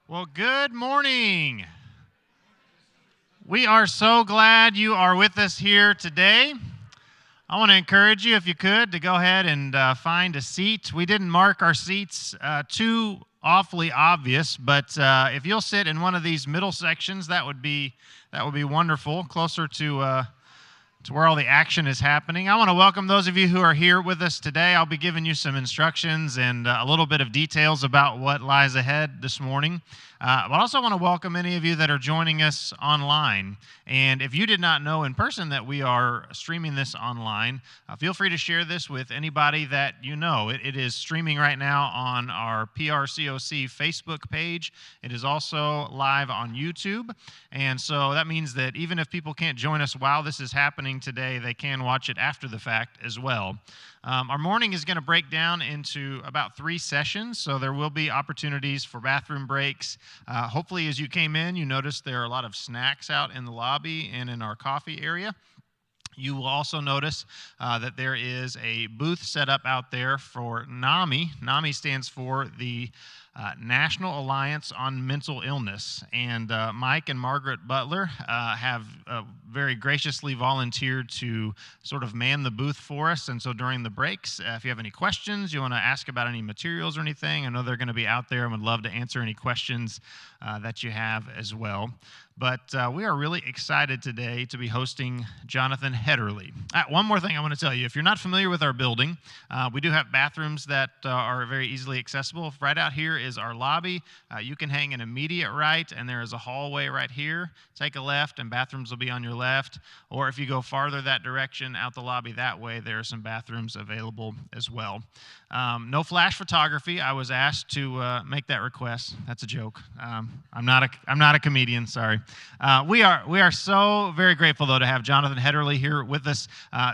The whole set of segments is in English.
Well, good morning. We are so glad you are with us here today. I want to encourage you, if you could, to go ahead and find a seat. We didn't mark our seats too awfully obvious, but if you'll sit in one of these middle sections, that would be wonderful, closer to where all the action is happening. I want to welcome those of you who are here with us today. I'll be giving you some instructions and a little bit of details about what lies ahead this morning. But I also want to welcome any of you that are joining us online. And if you did not know in person that we are streaming this online, feel free to share this with anybody that you know. It is streaming right now on our PRCOC Facebook page. It is also live on YouTube. And so that means that even if people can't join us while this is happening today, they can watch it after the fact as well. Our morning is going to break down into about 3 sessions, so there will be opportunities for bathroom breaks. Hopefully, as you came in, you noticed there are a lot of snacks out in the lobby and in our coffee area. You will also notice that there is a booth set up out there for NAMI. NAMI stands for the National Alliance on Mental Illness. And Mike and Margaret Butler have very graciously volunteered to sort of man the booth for us. And so during the breaks, if you have any questions, you want to ask about any materials or anything, I know they're going to be out there and would love to answer any questions that you have as well. But we are really excited today to be hosting Jonathan Hetterly. One more thing I want to tell you. If you're not familiar with our building, we do have bathrooms that are very easily accessible. Right out here is our lobby. You can hang an immediate right, and there is a hallway right here. Take a left, and bathrooms will be on your left. Or if you go farther that direction, out the lobby that way, there are some bathrooms available as well. No flash photography. I was asked to make that request. That's a joke. I'm not a comedian. Sorry. We are so very grateful though to have Jonathan Hetterly here with us.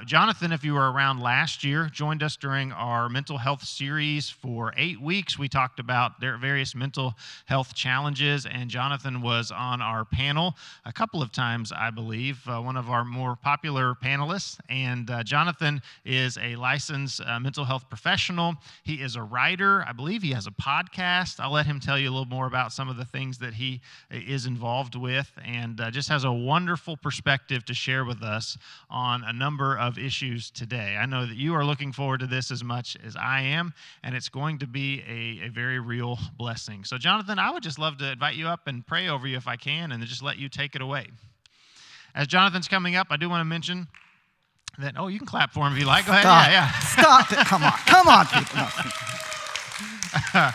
Jonathan, if you were around last year, joined us during our mental health series for 8 weeks. We talked about their various mental health challenges, and Jonathan was on our panel a couple of times, I believe, one of our more popular panelists. And Jonathan is a licensed mental health professional. He is a writer. I believe he has a podcast. I'll let him tell you a little more about some of the things that he is involved with, and just has a wonderful perspective to share with us on a number of issues today. I know that you are looking forward to this as much as I am, and it's going to be a very real blessing. So Jonathan, I would just love to invite you up and pray over you if I can, and just let you take it away. As Jonathan's coming up, I do want to mention that, you can clap for him if you like. Go ahead. Stop. Yeah. Stop it. Come on, people. No.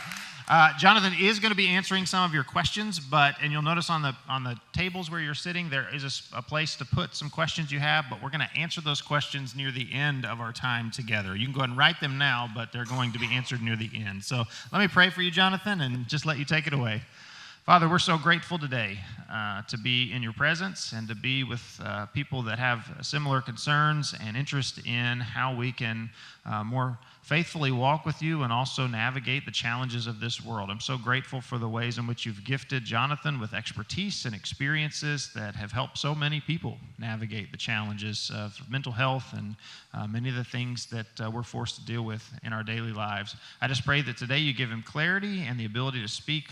Jonathan is going to be answering some of your questions, and you'll notice on the tables where you're sitting, there is a place to put some questions you have, but we're going to answer those questions near the end of our time together. You can go ahead and write them now, but they're going to be answered near the end. So let me pray for you, Jonathan, and just let you take it away. Father, we're so grateful today to be in your presence and to be with people that have similar concerns and interest in how we can more faithfully walk with you and also navigate the challenges of this world. I'm so grateful for the ways in which you've gifted Jonathan with expertise and experiences that have helped so many people navigate the challenges of mental health and many of the things that we're forced to deal with in our daily lives. I just pray that today you give him clarity and the ability to speak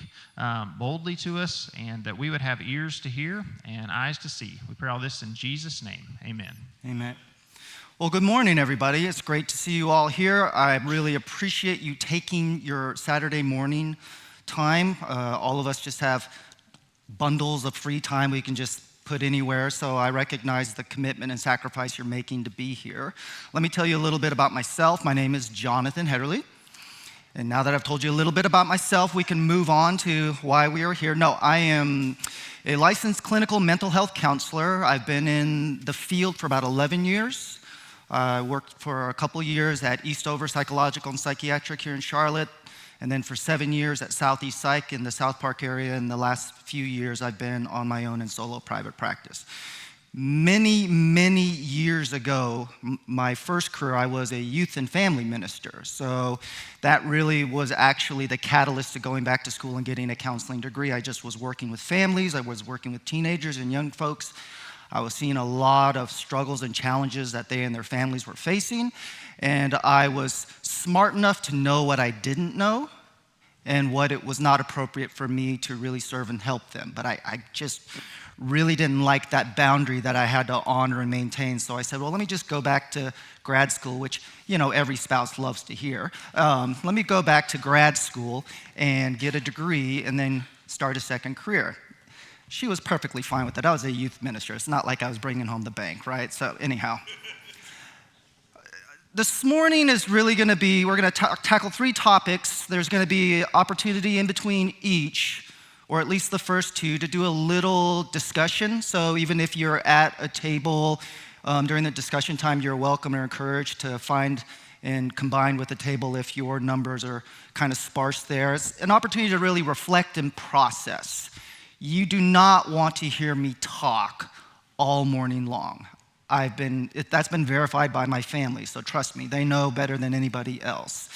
boldly to us, and that we would have ears to hear and eyes to see. We pray all this in Jesus' name. Amen. Amen. Well, good morning, everybody. It's great to see you all here. I really appreciate you taking your Saturday morning time. All of us just have bundles of free time we can just put anywhere, so I recognize the commitment and sacrifice you're making to be here. Let me tell you a little bit about myself. My name is Jonathan Hetterly. And now that I've told you a little bit about myself, we can move on to why we are here. No, I am a licensed clinical mental health counselor. I've been in the field for about 11 years. I worked for a couple years at Eastover Psychological and Psychiatric here in Charlotte, and then for 7 years at Southeast Psych in the South Park area. And the last few years, I've been on my own in solo private practice. Many, many years ago, my first career, I was a youth and family minister. So that really was actually the catalyst to going back to school and getting a counseling degree. I just was working with families. I was working with teenagers and young folks. I was seeing a lot of struggles and challenges that they and their families were facing. And I was smart enough to know what I didn't know and what it was not appropriate for me to really serve and help them. But I just really didn't like that boundary that I had to honor and maintain. So I said, well, let me just go back to grad school, which, every spouse loves to hear. Let me go back to grad school and get a degree and then start a second career. She was perfectly fine with it. I was a youth minister. It's not like I was bringing home the bank, right? So anyhow. This morning is really going to be, we're going to tackle 3 topics. There's going to be opportunity in between each, or at least the first 2, to do a little discussion. So even if you're at a table during the discussion time, you're welcome or encouraged to find and combine with the table if your numbers are kind of sparse there. It's an opportunity to really reflect and process. You do not want to hear me talk all morning long. That's been verified by my family, so trust me, they know better than anybody else.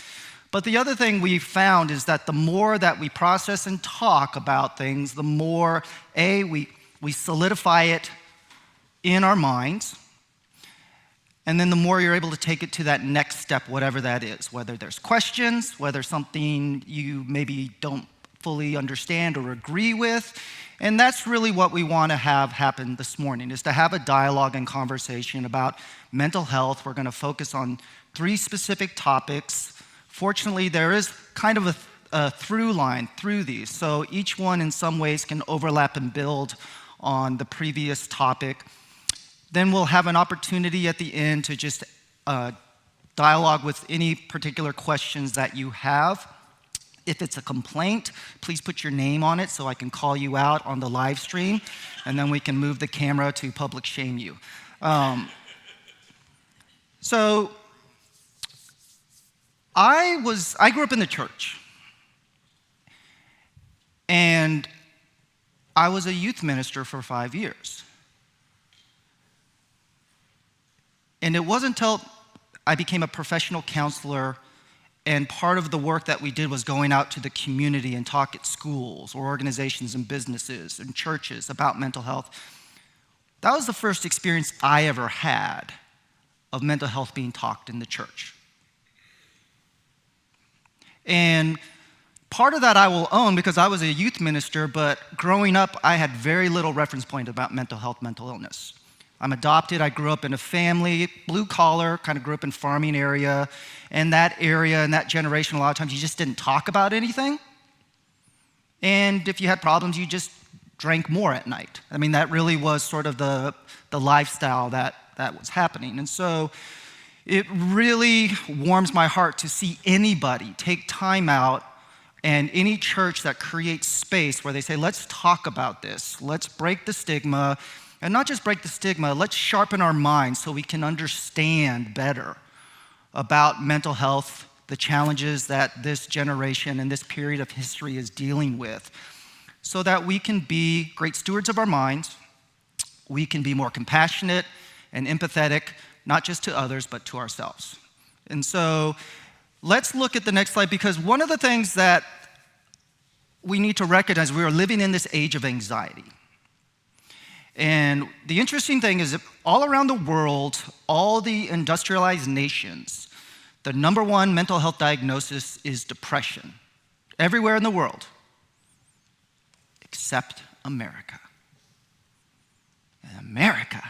But the other thing we found is that the more that we process and talk about things, the more, we solidify it in our minds, and then the more you're able to take it to that next step, whatever that is, whether there's questions, whether something you maybe don't fully understand or agree with. And that's really what we want to have happen this morning, is to have a dialogue and conversation about mental health. We're going to focus on 3 specific topics. Fortunately, there is kind of a through line through these, so each one in some ways can overlap and build on the previous topic. Then we'll have an opportunity at the end to just dialogue with any particular questions that you have. If it's a complaint, please put your name on it so I can call you out on the live stream, and then we can move the camera to public shame you. So I grew up in the church, and I was a youth minister for 5 years. And it wasn't until I became a professional counselor, and part of the work that we did was going out to the community and talk at schools or organizations and businesses and churches about mental health. That was the first experience I ever had of mental health being talked in the church. And part of that I will own because I was a youth minister, but growing up, I had very little reference point about mental health, mental illness. I'm adopted. I grew up in a family, blue collar, kind of grew up in farming area. And that area and that generation, a lot of times you just didn't talk about anything. And if you had problems, you just drank more at night. I mean, that really was sort of the lifestyle that was happening. And so it really warms my heart to see anybody take time out, and any church that creates space where they say, let's talk about this, let's break the stigma. And not just break the stigma, let's sharpen our minds so we can understand better about mental health, the challenges that this generation and this period of history is dealing with, so that we can be great stewards of our minds, we can be more compassionate and empathetic, not just to others, but to ourselves. And so let's look at the next slide, because one of the things that we need to recognize, we are living in this age of anxiety. And the interesting thing is that all around the world, all the industrialized nations, the number 1 mental health diagnosis is depression. Everywhere in the world, except America. In America,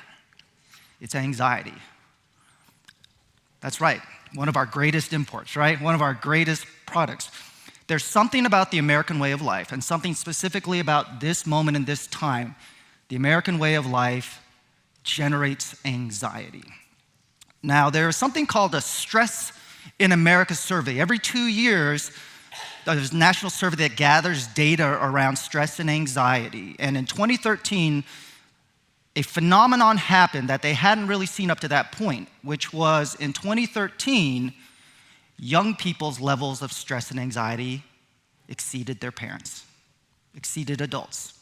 it's anxiety. That's right, one of our greatest imports, right? One of our greatest products. There's something about the American way of life, and something specifically about this moment and this time. The American way of life generates anxiety. Now, there is something called a Stress in America survey. Every 2 years, there's a national survey that gathers data around stress and anxiety. And in 2013, a phenomenon happened that they hadn't really seen up to that point, which was in 2013, young people's levels of stress and anxiety exceeded their parents, exceeded adults.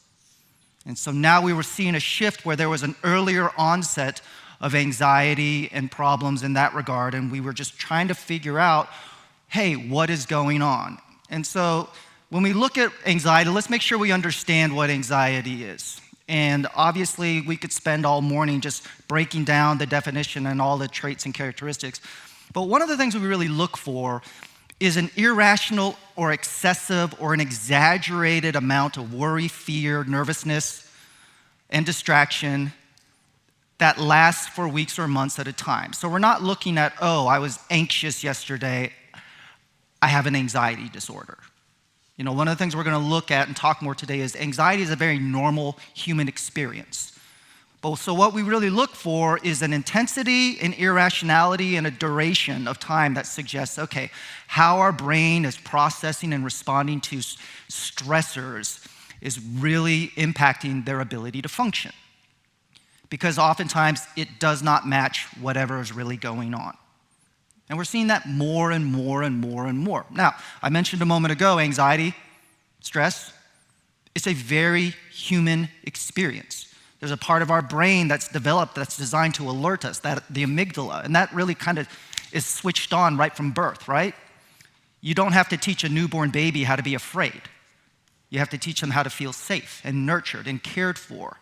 And so now we were seeing a shift where there was an earlier onset of anxiety and problems in that regard, and we were just trying to figure out, hey, what is going on? And so when we look at anxiety, let's make sure we understand what anxiety is. And obviously, we could spend all morning just breaking down the definition and all the traits and characteristics. But one of the things we really look for is an irrational or excessive or an exaggerated amount of worry, fear, nervousness, and distraction that lasts for weeks or months at a time. So we're not looking at, oh, I was anxious yesterday, I have an anxiety disorder. One of the things we're going to look at and talk more today is anxiety is a very normal human experience. So what we really look for is an intensity, an irrationality, and a duration of time that suggests, okay, how our brain is processing and responding to stressors is really impacting their ability to function. Because oftentimes it does not match whatever is really going on. And we're seeing that more and more and more and more. Now, I mentioned a moment ago, anxiety, stress, it's a very human experience. There's a part of our brain that's developed that's designed to alert us, that the amygdala, and that really kind of is switched on right from birth, right? You don't have to teach a newborn baby how to be afraid. You have to teach them how to feel safe and nurtured and cared for.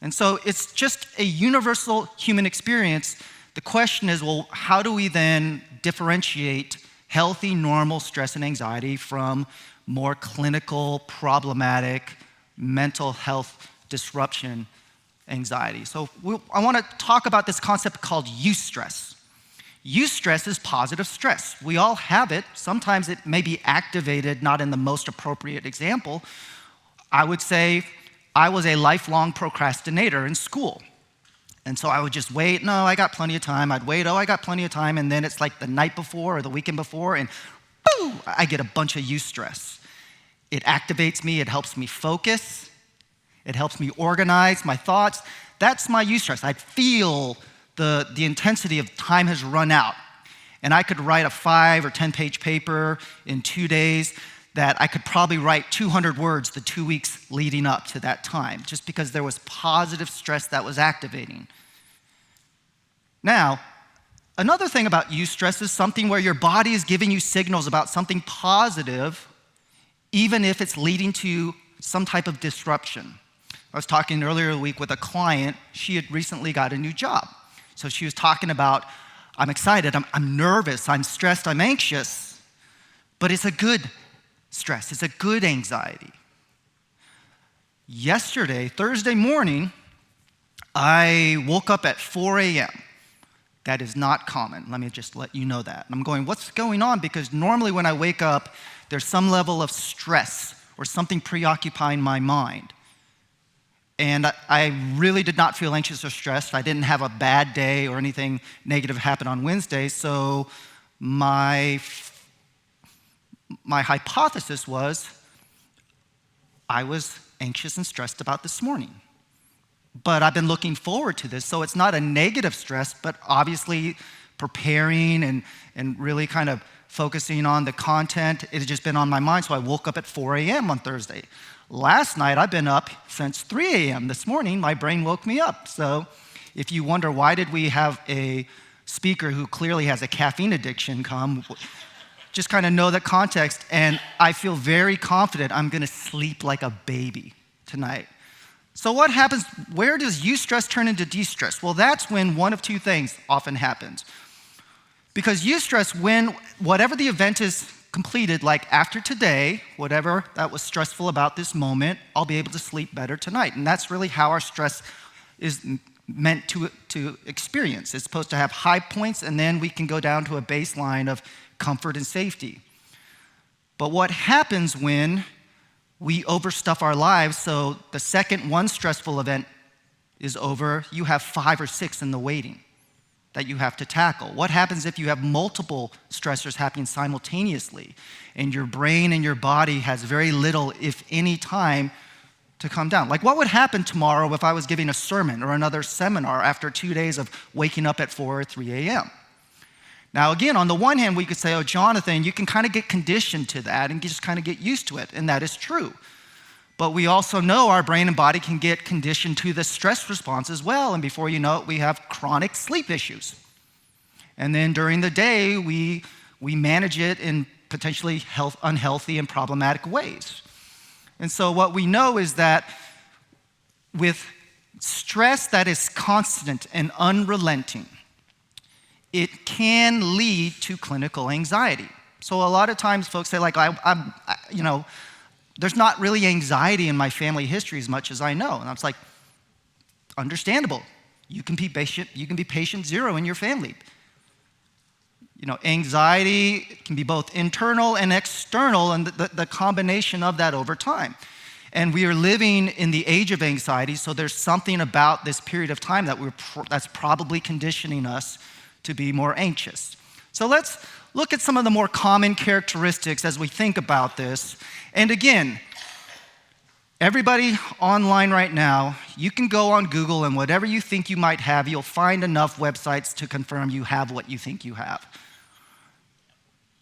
And so it's just a universal human experience. The question is, well, how do we then differentiate healthy, normal stress and anxiety from more clinical, problematic, mental health disruption anxiety? So I want to talk about this concept called eustress. Eustress is positive stress. We all have it. Sometimes it may be activated, not in the most appropriate example. I would say I was a lifelong procrastinator in school. And so I would just wait, no, I got plenty of time. I'd wait, oh, I got plenty of time. And then it's like the night before or the weekend before, and boom, I get a bunch of eustress. It activates me, it helps me focus, it helps me organize my thoughts. That's my eustress. I feel the intensity of time has run out. And I could write a 5 or 10-page paper in 2 days that I could probably write 200 words the 2 weeks leading up to that time, just because there was positive stress that was activating. Now, another thing about eustress is something where your body is giving you signals about something positive, even if it's leading to some type of disruption. I was talking earlier in the week with a client. She had recently got a new job. So she was talking about, I'm excited, I'm nervous, I'm stressed, I'm anxious, but it's a good stress, it's a good anxiety. Yesterday, Thursday morning, I woke up at 4 a.m. That is not common. Let me just let you know that. And I'm going, what's going on? Because normally when I wake up, there's some level of stress or something preoccupying my mind. And I really did not feel anxious or stressed. I didn't have a bad day or anything negative happen on Wednesday. So my hypothesis was I was anxious and stressed about this morning. But I've been looking forward to this. So it's not a negative stress, but obviously preparing and really kind of focusing on the content. It had just been on my mind. So I woke up at 4 a.m. on Thursday. Last night, I've been up since 3 a.m. This morning, my brain woke me up. So if you wonder why did we have a speaker who clearly has a caffeine addiction come, just kind of know the context. And I feel very confident I'm going to sleep like a baby tonight. So what happens? Where does eustress turn into de-stress? Well, that's when one of two things often happens. Because eustress, when whatever the event is completed, like after today, whatever that was stressful about this moment, I'll be able to sleep better tonight. And that's really how our stress is meant to experience. It's supposed to have high points, and then we can go down to a baseline of comfort and safety. But what happens when we overstuff our lives, so the second one stressful event is over, you have 5 or 6 in the waiting that you have to tackle? What happens if you have multiple stressors happening simultaneously and your brain and your body has very little, if any, time to come down? Like what would happen tomorrow if I was giving a sermon or another seminar after 2 days of waking up at 4 or 3 a.m.? Now again, on the one hand, we could say, oh, Jonathan, you can kind of get conditioned to that and just kind of get used to it, and that is true. But we also know our brain and body can get conditioned to the stress response as well. And before you know it, we have chronic sleep issues. And then during the day, we manage it in potentially unhealthy and problematic ways. And so what we know is that with stress that is constant and unrelenting, it can lead to clinical anxiety. So a lot of times folks say like, there's not really anxiety in my family history as much as I know. And I was like, understandable. You can be patient zero in your family. Anxiety can be both internal and external, and the combination of that over time. And we are living in the age of anxiety, so there's something about this period of time that's probably conditioning us to be more anxious. So let's look at some of the more common characteristics as we think about this. And again, everybody online right now, you can go on Google and whatever you think you might have, you'll find enough websites to confirm you have what you think you have.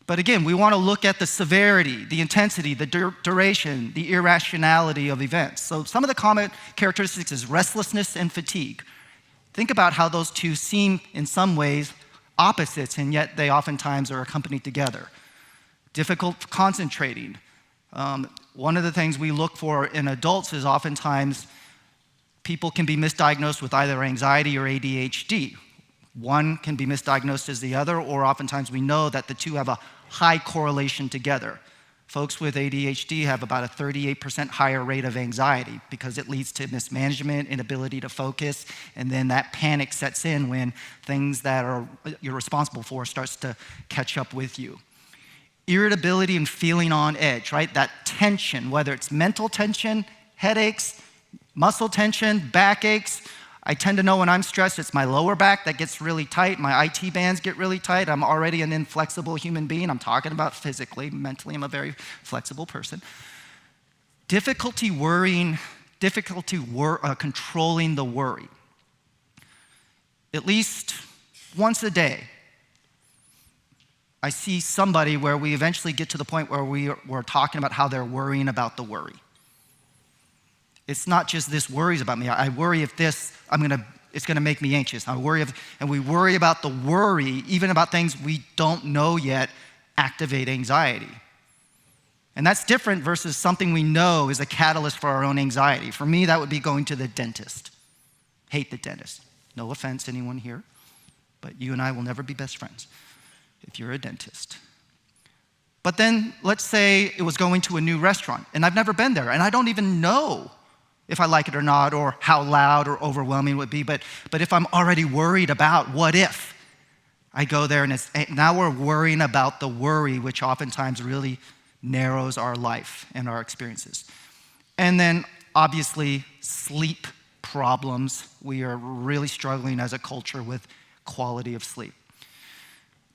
But again, we want to look at the severity, the intensity, the duration, the irrationality of events. So some of the common characteristics is restlessness and fatigue. Think about how those two seem in some ways opposites, and yet they oftentimes are accompanied together. Difficult concentrating. One of the things we look for in adults is oftentimes people can be misdiagnosed with either anxiety or ADHD. One can be misdiagnosed as the other, or oftentimes we know that the two have a high correlation together. Folks with ADHD have about a 38% higher rate of anxiety because it leads to mismanagement, inability to focus, and then that panic sets in when things that you're responsible for starts to catch up with you. Irritability and feeling on edge, right? That tension, whether it's mental tension, headaches, muscle tension, backaches. I tend to know when I'm stressed, it's my lower back that gets really tight. My IT bands get really tight. I'm already an inflexible human being. I'm talking about physically. Mentally, I'm a very flexible person. Difficulty worrying, controlling the worry. At least once a day, I see somebody where we eventually get to the point where we're talking about how they're worrying about the worry. It's not just this worries about me. I worry if this, it's gonna make me anxious. And we worry about the worry, even about things we don't know yet, activate anxiety. And that's different versus something we know is a catalyst for our own anxiety. For me, that would be going to the dentist. Hate the dentist. No offense, anyone here, but you and I will never be best friends if you're a dentist. But then let's say it was going to a new restaurant, and I've never been there, and I don't even know if I like it or not, or how loud or overwhelming it would be. But if I'm already worried about what if I go there, and now we're worrying about the worry, which oftentimes really narrows our life and our experiences. And then obviously sleep problems. We are really struggling as a culture with quality of sleep.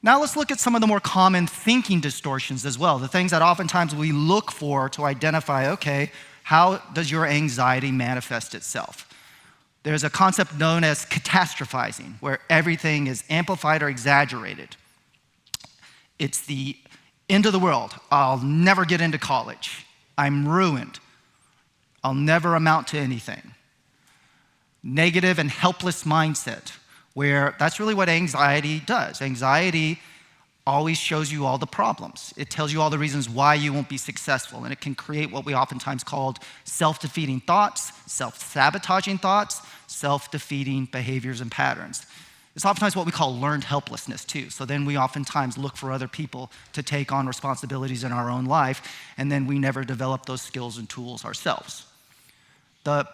Now let's look at some of the more common thinking distortions as well, the things that oftentimes we look for to identify, okay, how does your anxiety manifest itself? There's a concept known as catastrophizing, where everything is amplified or exaggerated. It's the end of the world. I'll never get into college. I'm ruined. I'll never amount to anything. Negative and helpless mindset, where that's really what anxiety does. Anxiety always shows you all the problems. It tells you all the reasons why you won't be successful, and it can create what we oftentimes called self-defeating thoughts, self-sabotaging thoughts, self-defeating behaviors and patterns. It's oftentimes what we call learned helplessness too. So then we oftentimes look for other people to take on responsibilities in our own life, and then we never develop those skills and tools ourselves. The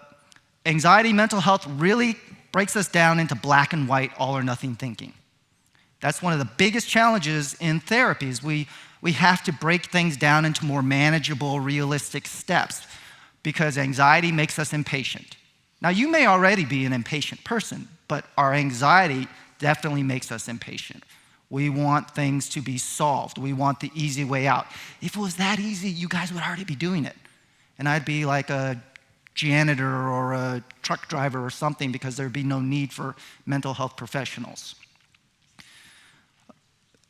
anxiety mental health really breaks us down into black and white, all or nothing thinking. That's one of the biggest challenges in therapy is we have to break things down into more manageable, realistic steps because anxiety makes us impatient. Now, you may already be an impatient person, but our anxiety definitely makes us impatient. We want things to be solved. We want the easy way out. If it was that easy, you guys would already be doing it. And I'd be like a janitor or a truck driver or something because there'd be no need for mental health professionals.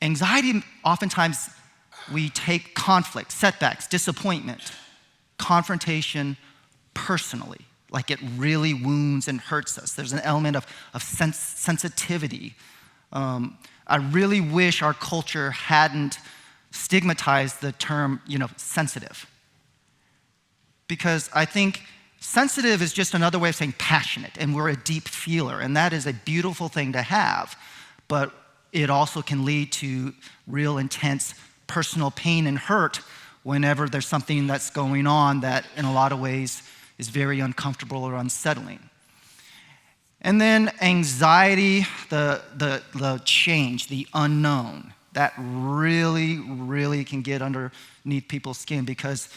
Anxiety, oftentimes, we take conflict, setbacks, disappointment, confrontation personally, like it really wounds and hurts us. There's an element of sensitivity. I really wish our culture hadn't stigmatized the term, sensitive. Because I think sensitive is just another way of saying passionate, and we're a deep feeler, and that is a beautiful thing to have, but it also can lead to real intense personal pain and hurt whenever there's something that's going on that in a lot of ways is very uncomfortable or unsettling. And then anxiety, the change, the unknown, that really, really can get underneath people's skin because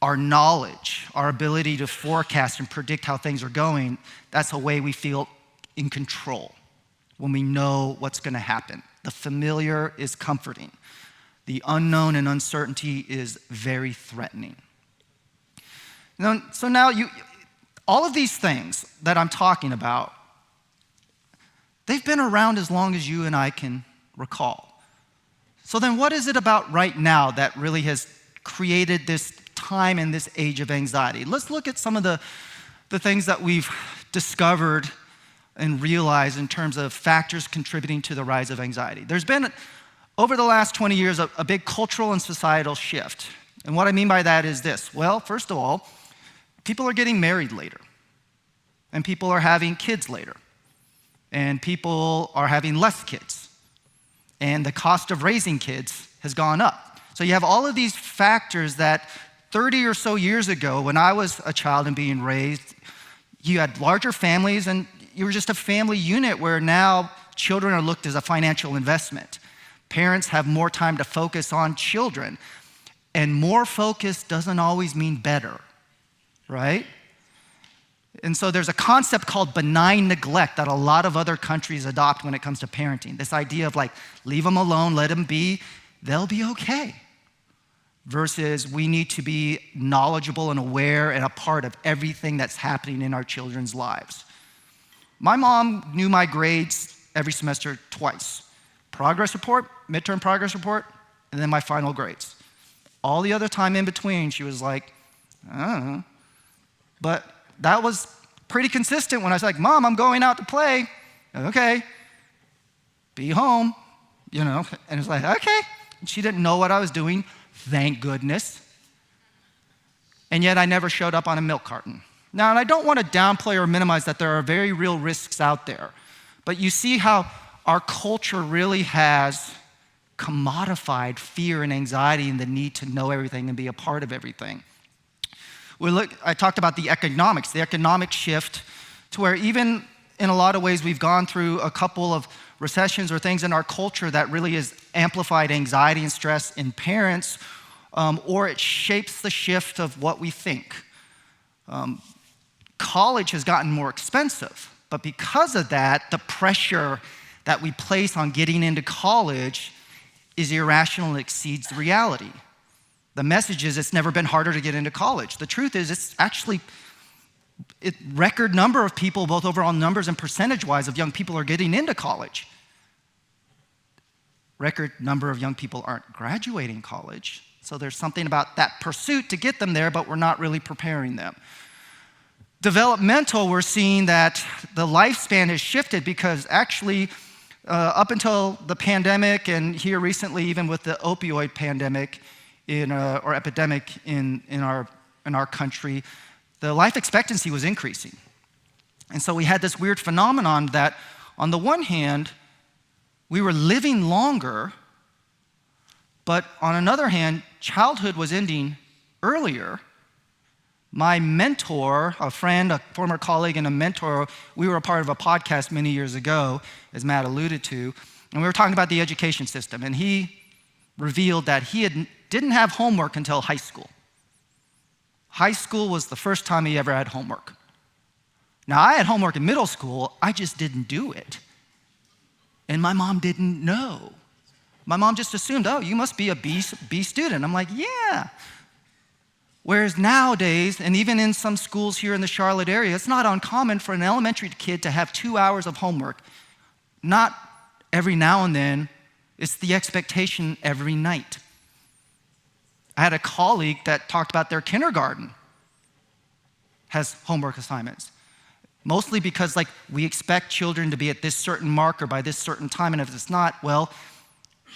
our knowledge, our ability to forecast and predict how things are going, that's a way we feel in control when we know what's going to happen. The familiar is comforting. The unknown and uncertainty is very threatening. So now all of these things that I'm talking about, they've been around as long as you and I can recall. So then what is it about right now that really has created this time in this age of anxiety? Let's look at some of the things that we've discovered and realized in terms of factors contributing to the rise of anxiety. There's been, over the last 20 years, a big cultural and societal shift. And what I mean by that is this. Well, first of all, people are getting married later. And people are having kids later. And people are having less kids. And the cost of raising kids has gone up. So you have all of these factors that 30 or so years ago, when I was a child and being raised, you had larger families and you were just a family unit, where now children are looked as a financial investment. Parents have more time to focus on children. And more focus doesn't always mean better, right? And so there's a concept called benign neglect that a lot of other countries adopt when it comes to parenting. This idea of like, leave them alone, let them be, they'll be okay. Versus we need to be knowledgeable and aware and a part of everything that's happening in our children's lives. My mom knew my grades every semester twice. Progress report, midterm progress report, and then my final grades. All the other time in between, she was like, I don't know. But that was pretty consistent when I was like, Mom, I'm going out to play. Okay, be home, And it's like, okay. And she didn't know what I was doing, thank goodness. And yet I never showed up on a milk carton. Now, and I don't want to downplay or minimize that there are very real risks out there. But you see how our culture really has commodified fear and anxiety and the need to know everything and be a part of everything. I talked about the economic shift to where even in a lot of ways we've gone through a couple of recessions or things in our culture that really has amplified anxiety and stress in parents, or it shapes the shift of what we think. College has gotten more expensive, but because of that, the pressure that we place on getting into college is irrational and exceeds the reality. The message is it's never been harder to get into college. The truth is it's actually a record number of people, both overall numbers and percentage-wise, of young people are getting into college. Record number of young people aren't graduating college, so there's something about that pursuit to get them there, but we're not really preparing them. Developmental, we're seeing that the lifespan has shifted because actually up until the pandemic and here recently even with the opioid pandemic or epidemic in our country, the life expectancy was increasing. And so we had this weird phenomenon that on the one hand, we were living longer, but on another hand, childhood was ending earlier. My mentor, a friend, a former colleague, and a mentor, we were a part of a podcast many years ago, as Matt alluded to, and we were talking about the education system, and he revealed that he didn't have homework until high school. High school was the first time he ever had homework. Now, I had homework in middle school, I just didn't do it. And my mom didn't know. My mom just assumed, oh, you must be a B student. I'm like, yeah. Whereas nowadays, and even in some schools here in the Charlotte area, it's not uncommon for an elementary kid to have 2 hours of homework. Not every now and then, it's the expectation every night. I had a colleague that talked about their kindergarten has homework assignments. Mostly because we expect children to be at this certain marker by this certain time, and if it's not, well,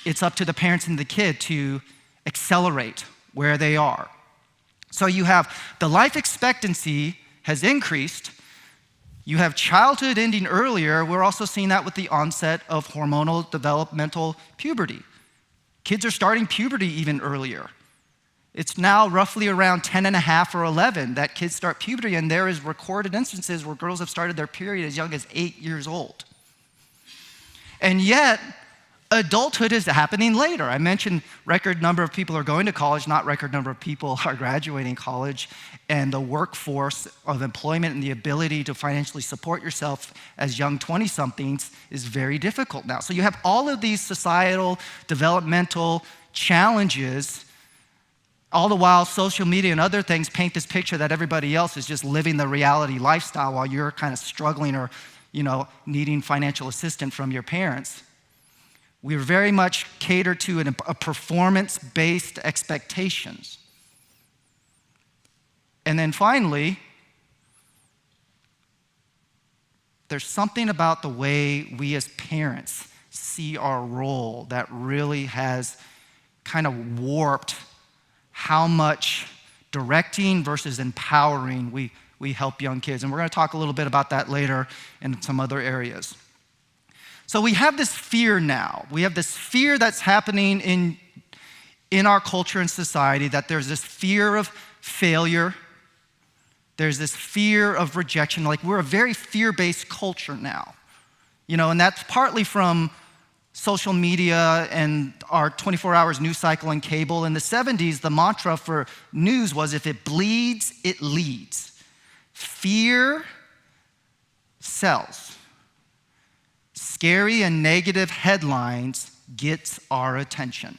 it's up to the parents and the kid to accelerate where they are. So you have the life expectancy has increased. You have childhood ending earlier. We're also seeing that with the onset of hormonal developmental puberty. Kids are starting puberty even earlier. It's now roughly around 10 and a half or 11 that kids start puberty, and there is recorded instances where girls have started their period as young as 8 years old. And yet, adulthood is happening later. I mentioned record number of people are going to college, not record number of people are graduating college. And the workforce of employment and the ability to financially support yourself as young 20-somethings is very difficult now. So you have all of these societal, developmental challenges, all the while social media and other things paint this picture that everybody else is just living the reality lifestyle while you're kind of struggling or, needing financial assistance from your parents. We're very much catered to a performance-based expectations. And then finally, there's something about the way we as parents see our role that really has kind of warped how much directing versus empowering we help young kids. And we're going to talk a little bit about that later in some other areas. So we have this fear now. We have this fear that's happening in our culture and society, that there's this fear of failure. There's this fear of rejection. Like, we're a very fear-based culture now. And that's partly from social media and our 24 hours news cycle and cable. In the 70s, the mantra for news was, if it bleeds, it leads. Fear sells. Scary and negative headlines gets our attention.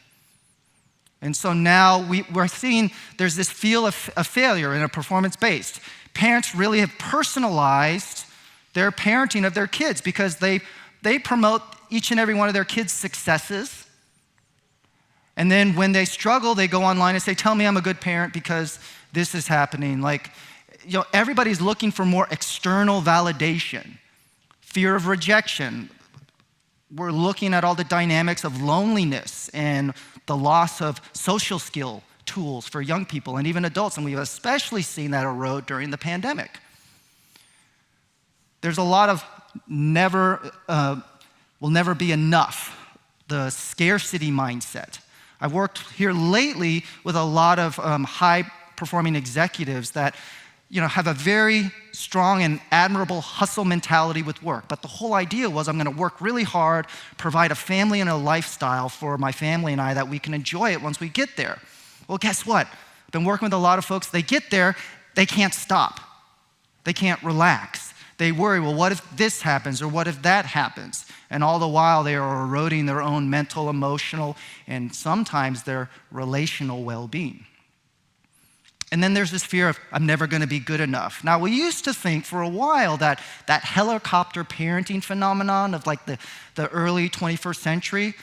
And so now we're seeing there's this feel of failure in a performance-based. Parents really have personalized their parenting of their kids because they promote each and every one of their kids' successes. And then when they struggle, they go online and say, tell me I'm a good parent because this is happening. Everybody's looking for more external validation, fear of rejection. We're looking at all the dynamics of loneliness and the loss of social skill tools for young people and even adults, and we've especially seen that erode during the pandemic. There's a lot of will never be enough, the scarcity mindset. I've worked here lately with a lot of high-performing executives that have a very strong and admirable hustle mentality with work. But the whole idea was, I'm going to work really hard, provide a family and a lifestyle for my family and I that we can enjoy it once we get there. Well, guess what? I've been working with a lot of folks. They get there, they can't stop. They can't relax. They worry, well, what if this happens or what if that happens? And all the while, they are eroding their own mental, emotional, and sometimes their relational well-being. And then there's this fear of, I'm never going to be good enough. Now, we used to think for a while that helicopter parenting phenomenon of the early 21st century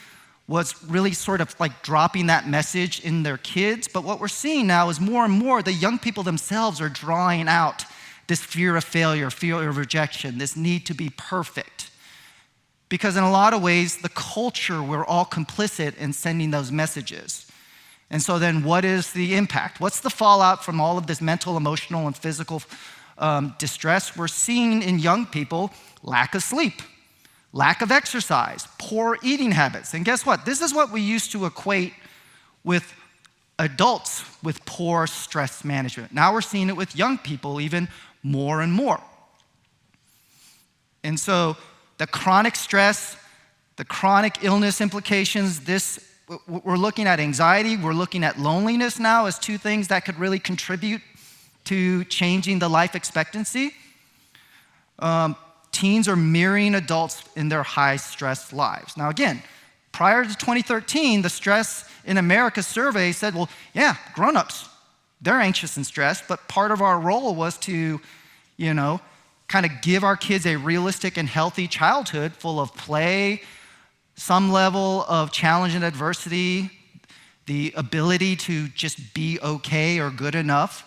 was really sort of like dropping that message in their kids. But what we're seeing now is more and more the young people themselves are drawing out this fear of failure, fear of rejection, this need to be perfect. Because in a lot of ways, the culture, we're all complicit in sending those messages. And so then what is the impact? What's the fallout from all of this mental, emotional, and physical distress? We're seeing in young people lack of sleep, lack of exercise, poor eating habits. And guess what? This is what we used to equate with adults with poor stress management. Now we're seeing it with young people even more and more. And so the chronic stress, the chronic illness implications, we're looking at anxiety, we're looking at loneliness now as two things that could really contribute to changing the life expectancy. Teens are mirroring adults in their high-stress lives. Now again, prior to 2013, the Stress in America survey said, well, yeah, grown-ups, they're anxious and stressed, but part of our role was to, kind of give our kids a realistic and healthy childhood full of play, some level of challenge and adversity, the ability to just be okay or good enough,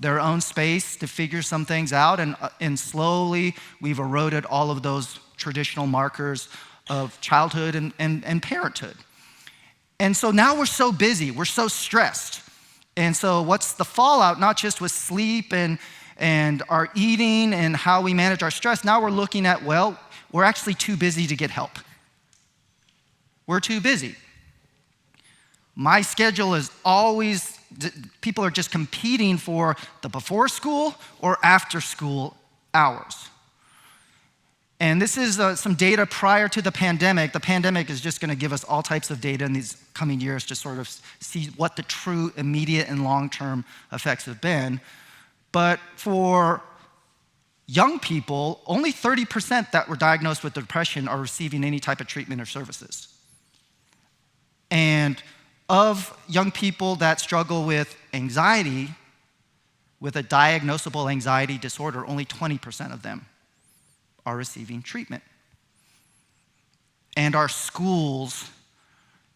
their own space to figure some things out, and slowly we've eroded all of those traditional markers of childhood and parenthood. And so now we're so busy, we're so stressed. And so what's the fallout, not just with sleep and our eating and how we manage our stress, now we're looking at, well, we're actually too busy to get help. we're too busy. My schedule is always, people are just competing for the before school or after school hours. And this is some data prior to the pandemic. The pandemic is just going to give us all types of data in these coming years to sort of see what the true immediate and long-term effects have been. But for young people, only 30% that were diagnosed with depression are receiving any type of treatment or services. And of young people that struggle with anxiety, with a diagnosable anxiety disorder, only 20% of them are receiving treatment. And our schools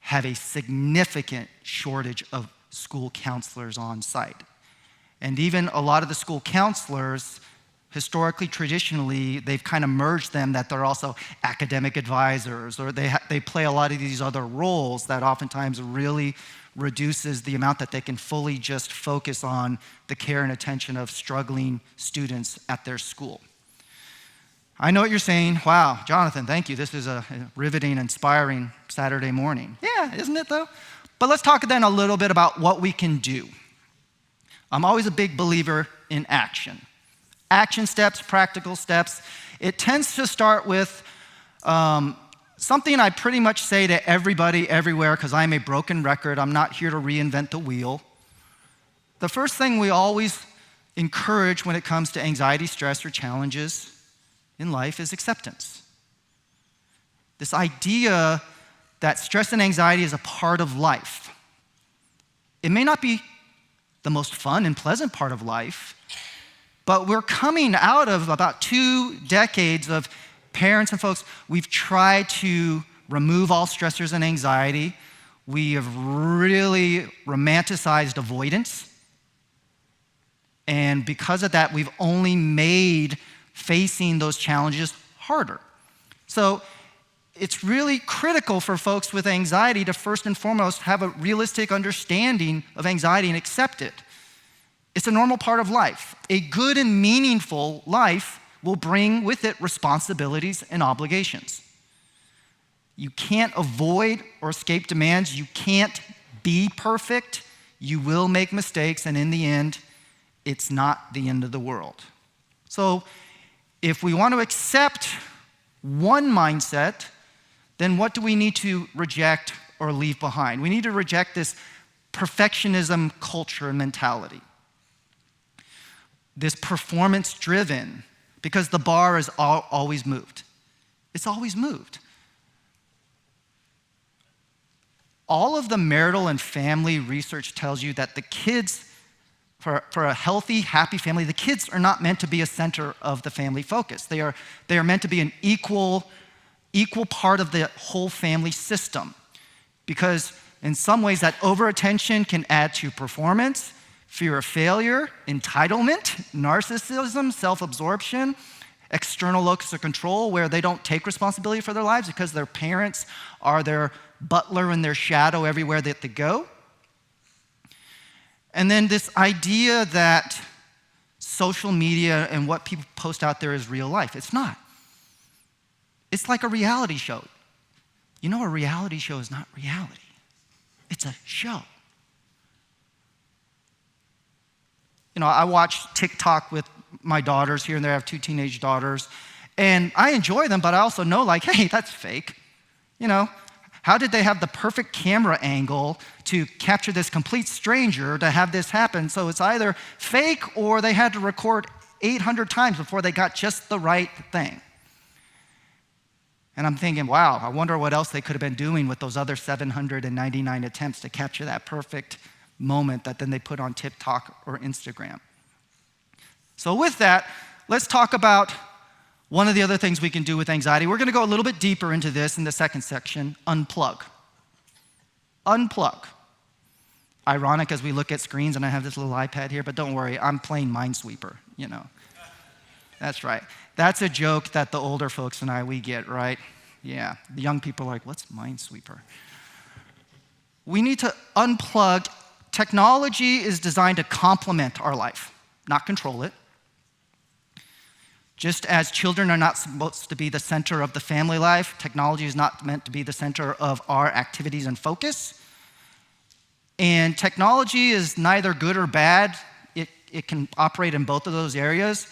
have a significant shortage of school counselors on site. And even a lot of the school counselors, historically, traditionally, they've kind of merged them that they're also academic advisors, or they play a lot of these other roles that oftentimes really reduces the amount that they can fully just focus on the care and attention of struggling students at their school. I know what you're saying. Wow, Jonathan, thank you. This is a riveting, inspiring Saturday morning. Yeah, isn't it though? But let's talk then a little bit about what we can do. I'm always a big believer in action. Action steps, practical steps. It tends to start with something I pretty much say to everybody, everywhere, because I'm a broken record. I'm not here to reinvent the wheel. The first thing we always encourage when it comes to anxiety, stress, or challenges in life is acceptance. This idea that stress and anxiety is a part of life. It may not be the most fun and pleasant part of life, but we're coming out of about 2 decades of parents and folks. We've tried to remove all stressors and anxiety. We have really romanticized avoidance. And because of that, we've only made facing those challenges harder. So it's really critical for folks with anxiety to first and foremost have a realistic understanding of anxiety and accept it. It's a normal part of life. A good and meaningful life will bring with it responsibilities and obligations. You can't avoid or escape demands. You can't be perfect. You will make mistakes, and in the end, it's not the end of the world. So if we want to accept one mindset, then what do we need to reject or leave behind? We need to reject this perfectionism culture and mentality. This performance-driven, because the bar is always moved. It's always moved. All of the marital and family research tells you that the kids, for a healthy, happy family, the kids are not meant to be a center of the family focus. They are meant to be an equal part of the whole family system. Because in some ways that over-attention can add to performance, fear of failure, entitlement, narcissism, self-absorption, external locus of control where they don't take responsibility for their lives because their parents are their butler and their shadow everywhere that they go. And then this idea that social media and what people post out there is real life. It's not. It's like a reality show. You know, a reality show is not reality. It's a show. You know, I watch TikTok with my daughters here and there. I have 2 teenage daughters. And I enjoy them, but I also know, like, hey, that's fake. You know, how did they have the perfect camera angle to capture this complete stranger to have this happen? So it's either fake or they had to record 800 times before they got just the right thing. And I'm thinking, wow, I wonder what else they could have been doing with those other 799 attempts to capture that perfect moment that then they put on TikTok or Instagram. So with that, let's talk about one of the other things we can do with anxiety. We're going to go a little bit deeper into this in the second section, unplug. Unplug. Ironic as we look at screens, and I have this little iPad here, but don't worry, I'm playing Minesweeper, you know. That's right. That's a joke that the older folks and we get, right? Yeah, the young people are like, what's Minesweeper? We need to unplug. Technology is designed to complement our life, not control it. Just as children are not supposed to be the center of the family life, technology is not meant to be the center of our activities and focus. And technology is neither good or bad. It can operate in both of those areas.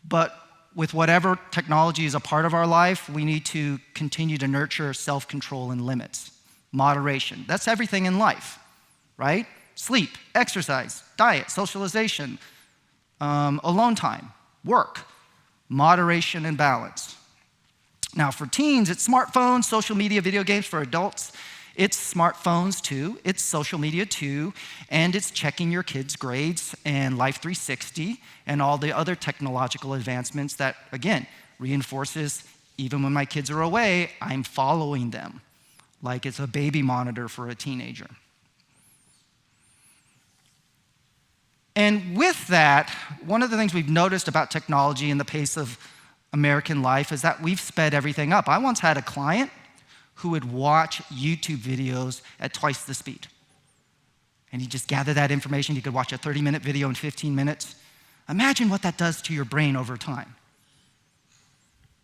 But with whatever technology is a part of our life, we need to continue to nurture self-control and limits, moderation. That's everything in life, right? Sleep, exercise, diet, socialization, alone time, work, moderation and balance. Now for teens, it's smartphones, social media, video games. For adults, it's smartphones too, it's social media too, and it's checking your kids' grades and Life 360 and all the other technological advancements that, again, reinforces even when my kids are away, I'm following them like it's a baby monitor for a teenager. And with that, one of the things we've noticed about technology and the pace of American life is that we've sped everything up. I once had a client who would watch YouTube videos at twice the speed. And he just gathered that information. He could watch a 30-minute video in 15 minutes. Imagine what that does to your brain over time.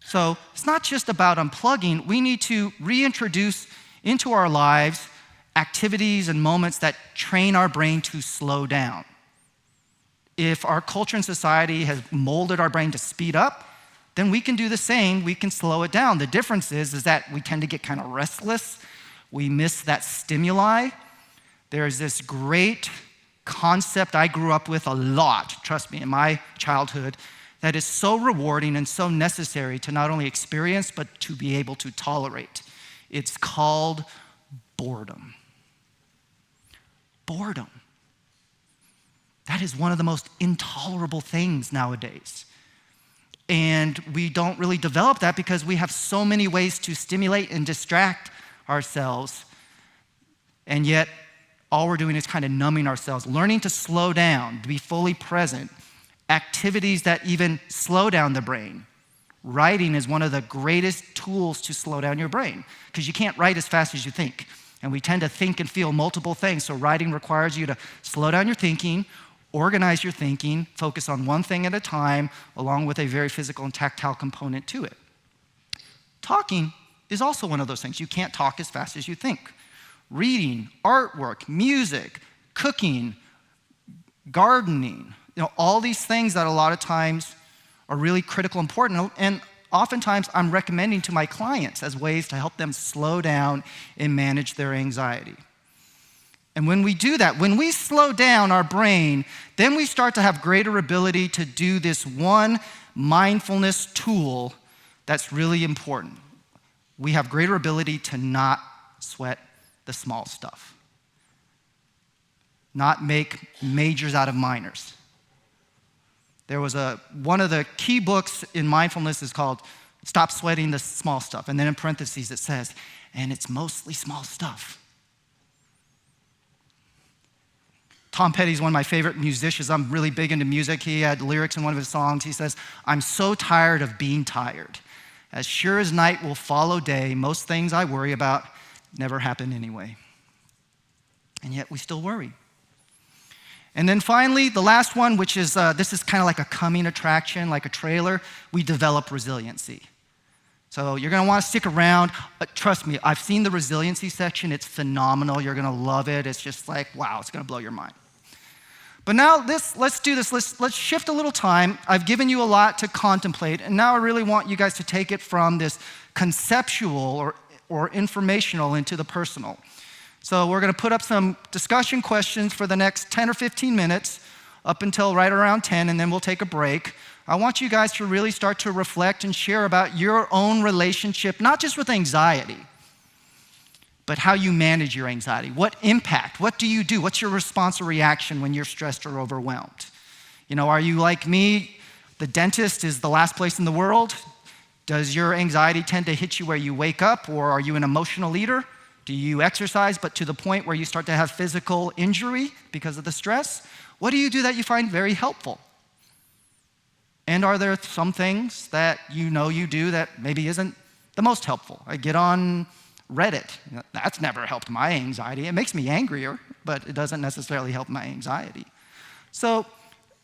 So it's not just about unplugging. We need to reintroduce into our lives activities and moments that train our brain to slow down. If our culture and society has molded our brain to speed up, then we can do the same, we can slow it down. The difference is that we tend to get kind of restless. We miss that stimuli. There's this great concept I grew up with a lot, trust me, in my childhood, that is so rewarding and so necessary to not only experience, but to be able to tolerate. It's called boredom. Boredom. That is one of the most intolerable things nowadays. And we don't really develop that because we have so many ways to stimulate and distract ourselves. And yet, all we're doing is kind of numbing ourselves, learning to slow down, to be fully present. Activities that even slow down the brain. Writing is one of the greatest tools to slow down your brain because you can't write as fast as you think. And we tend to think and feel multiple things. So writing requires you to slow down your thinking, organize your thinking, focus on one thing at a time, along with a very physical and tactile component to it. Talking is also one of those things. You can't talk as fast as you think. Reading, artwork, music, cooking, gardening, all these things that a lot of times are really critical, important, and oftentimes I'm recommending to my clients as ways to help them slow down and manage their anxiety. And when we do that, when we slow down our brain, then we start to have greater ability to do this one mindfulness tool that's really important. We have greater ability to not sweat the small stuff, not make majors out of minors. There was one of the key books in mindfulness is called Stop Sweating the Small Stuff. And then in parentheses it says, and it's mostly small stuff. Tom Petty's one of my favorite musicians. I'm really big into music. He had lyrics in one of his songs. He says, I'm so tired of being tired. As sure as night will follow day, most things I worry about never happen anyway. And yet we still worry. And then finally, the last one, which is, this is kind of like a coming attraction, like a trailer, we develop resiliency. So you're gonna wanna stick around. Trust me, I've seen the resiliency section. It's phenomenal. You're gonna love it. It's just like, wow, it's gonna blow your mind. But now let's do this. Let's shift a little time. I've given you a lot to contemplate, and now I really want you guys to take it from this conceptual or informational into the personal. So we're gonna put up some discussion questions for the next 10 or 15 minutes, up until right around 10, and then we'll take a break. I want you guys to really start to reflect and share about your own relationship, not just with anxiety, but how you manage your anxiety. What impact? What do you do? What's your response or reaction when you're stressed or overwhelmed? Are you like me? The dentist is the last place in the world. Does your anxiety tend to hit you where you wake up, or are you an emotional eater? Do you exercise, but to the point where you start to have physical injury because of the stress? What do you do that you find very helpful? And are there some things that you do that maybe isn't the most helpful? I get on Reddit. That's never helped my anxiety. It makes me angrier, but it doesn't necessarily help my anxiety. So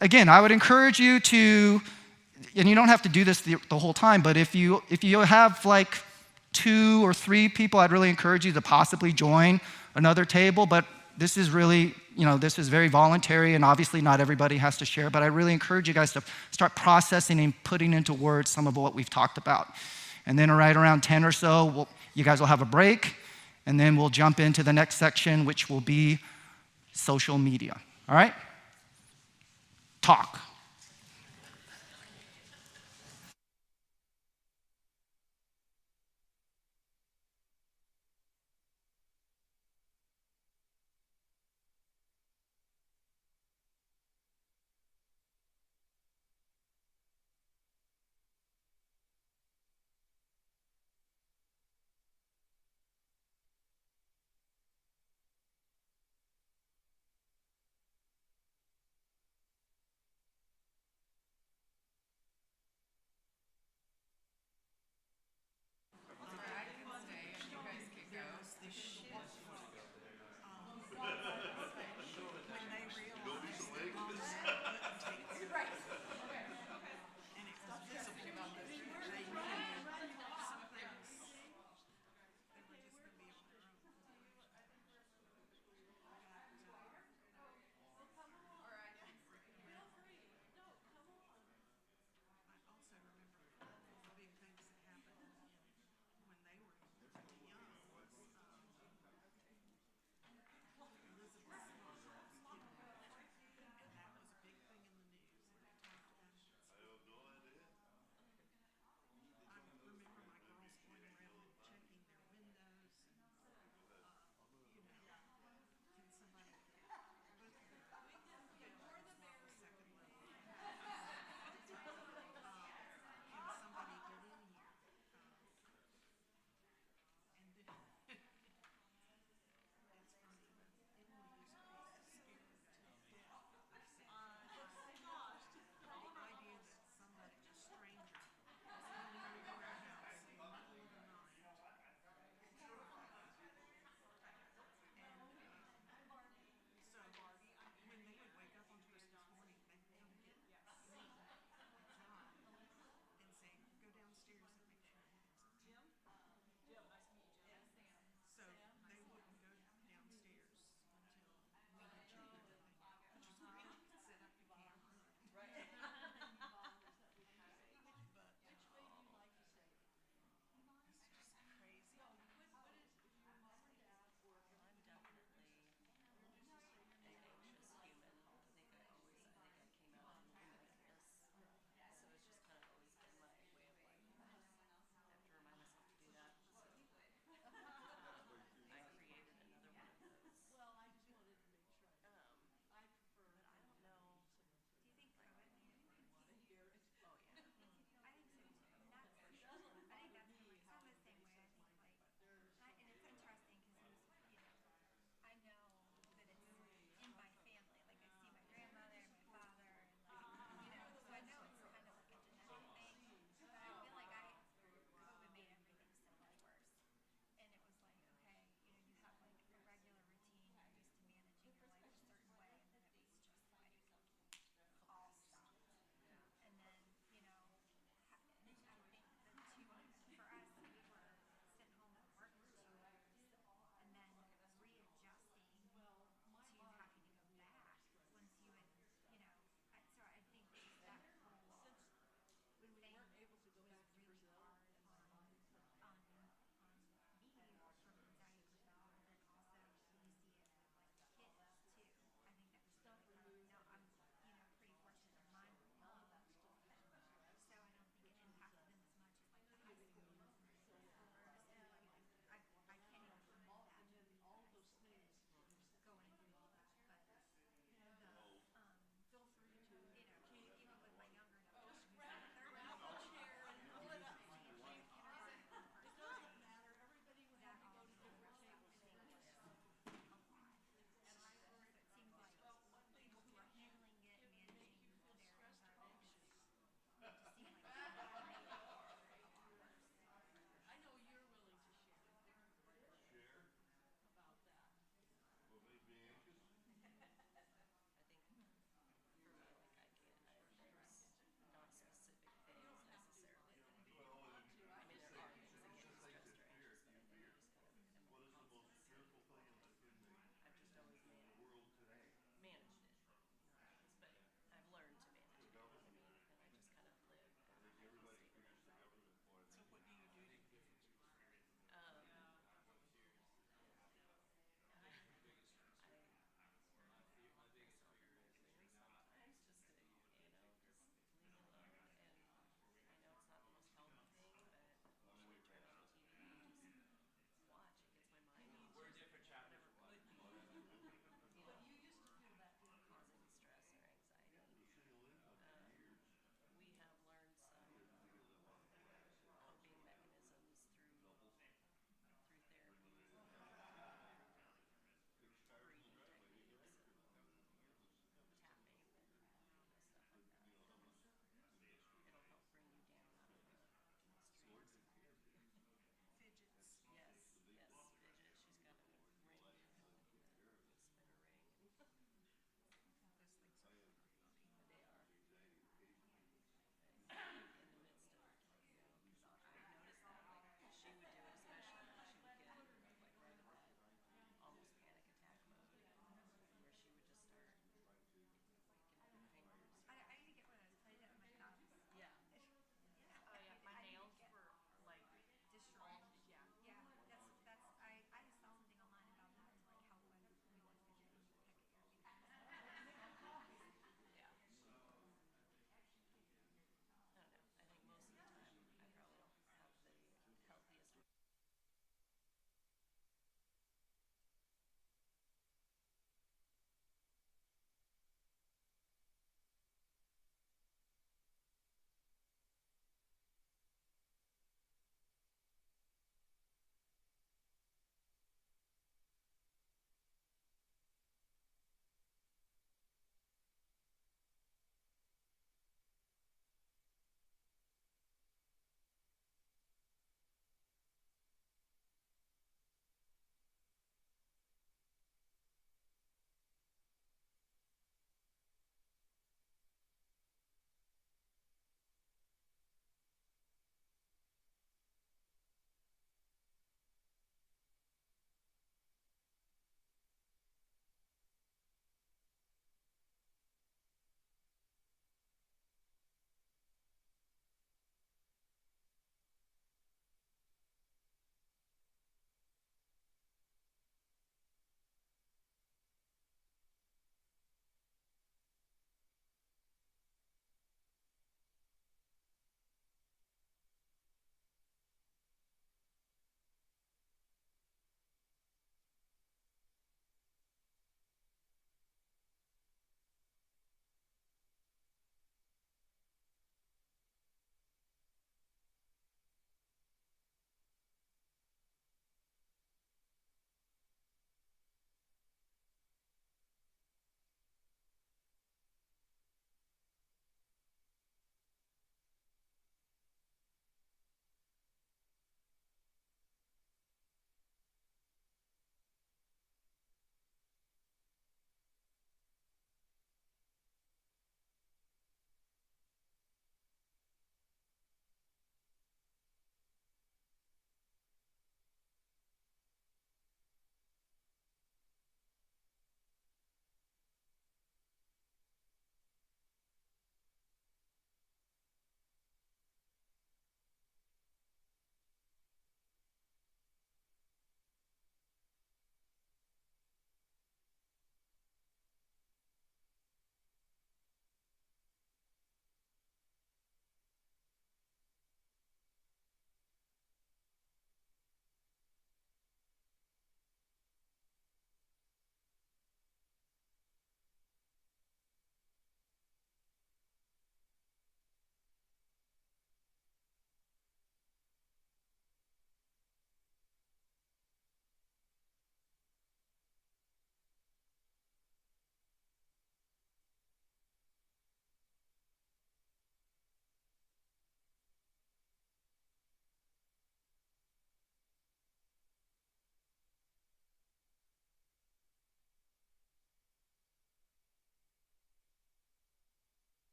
again, I would encourage you to and you don't have to do this the whole time, but if you have like 2 or 3 people, I'd really encourage you to possibly join another table. But this is really, this is very voluntary, and obviously not everybody has to share, but I really encourage you guys to start processing and putting into words some of what we've talked about. And then right around 10 or so, you guys will have a break, and then we'll jump into the next section, which will be social media. All right? Talk.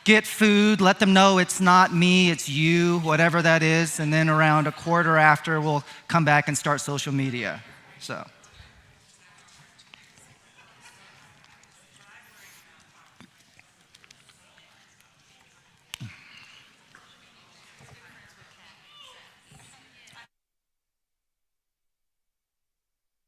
get food, let them know it's not me, it's you, whatever that is, and then around a quarter after, we'll come back and start social media. So.